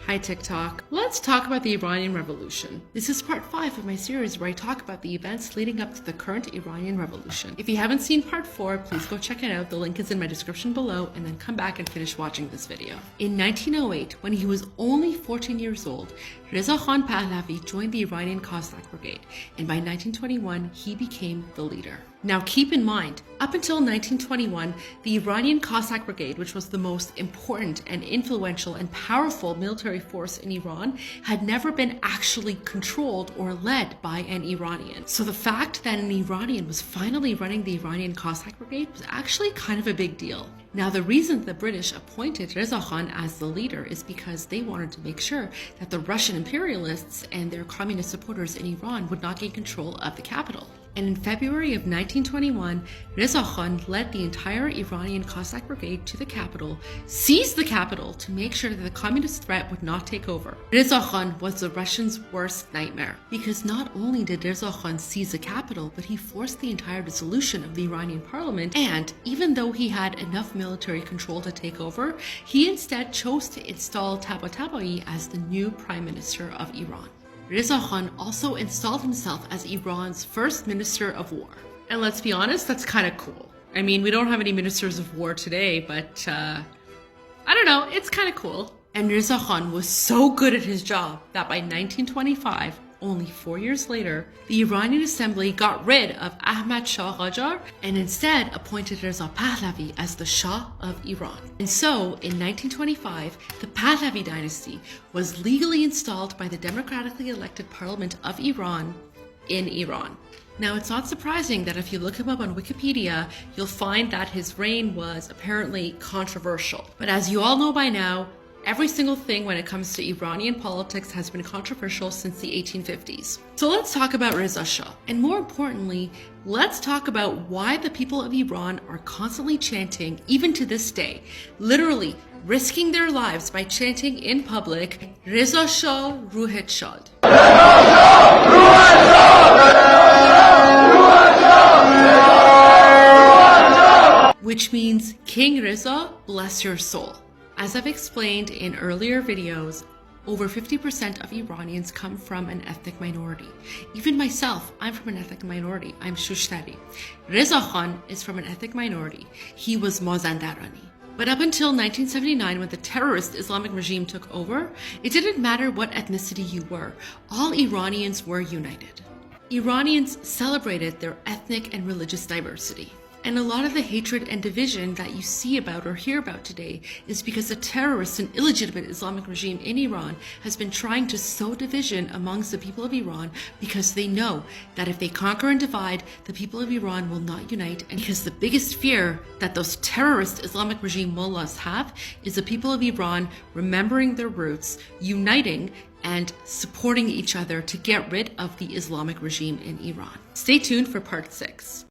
Hi TikTok. Let's talk about the Iranian Revolution. This is part 5 of my series where I talk about the events leading up to the current Iranian Revolution. If you haven't seen part 4, please go check it out. The link is in my description below, and then come back and finish watching this video. In 1908, when he was only 14 years old, Reza Khan Pahlavi joined the Iranian Cossack Brigade, and by 1921, he became the leader. Now keep in mind, up until 1921, the Iranian Cossack Brigade, which was the most important and influential and powerful military force in Iran, had never been actually controlled or led by an Iranian. So the fact that an Iranian was finally running the Iranian Cossack Brigade was actually kind of a big deal. Now the reason the British appointed Reza Khan as the leader is because they wanted to make sure that the Russian imperialists and their communist supporters in Iran would not gain control of the capital. And in February of 1921, Reza Khan led the entire Iranian Cossack Brigade to the capital, seized the capital to make sure that the communist threat would not take over. Reza Khan was the Russians' worst nightmare, because not only did Reza Khan seize the capital, but he forced the entire dissolution of the Iranian parliament, and even though he had enough military control to take over, he instead chose to install Tabatabai as the new Prime Minister of Iran. Reza Khan also installed himself as Iran's first Minister of War. And let's be honest, that's kind of cool. I mean, we don't have any ministers of war today, but I don't know, it's kind of cool. And Reza Khan was so good at his job that by 1925, only 4 years later, the Iranian Assembly got rid of Ahmad Shah Qajar and instead appointed Reza Pahlavi as the Shah of Iran. And so, in 1925, the Pahlavi dynasty was legally installed by the democratically elected parliament of Iran in Iran. Now, it's not surprising that if you look him up on Wikipedia, you'll find that his reign was apparently controversial. But as you all know by now, every single thing when it comes to Iranian politics has been controversial since the 1850s. So let's talk about Reza Shah. And more importantly, let's talk about why the people of Iran are constantly chanting, even to this day, literally risking their lives by chanting in public, Reza Shah Ruhet Shad. Which means, King Reza, bless your soul. As I've explained in earlier videos, over 50% of Iranians come from an ethnic minority. Even myself, I'm from an ethnic minority. I'm Shushtari. Reza Khan is from an ethnic minority. He was Mazandarani. But up until 1979, when the terrorist Islamic regime took over, it didn't matter what ethnicity you were. All Iranians were united. Iranians celebrated their ethnic and religious diversity. And a lot of the hatred and division that you see about or hear about today is because the terrorist and illegitimate Islamic regime in Iran has been trying to sow division amongst the people of Iran because they know that if they conquer and divide, the people of Iran will not unite. And because the biggest fear that those terrorist Islamic regime mullahs have is the people of Iran remembering their roots, uniting, and supporting each other to get rid of the Islamic regime in Iran. Stay tuned for part 6.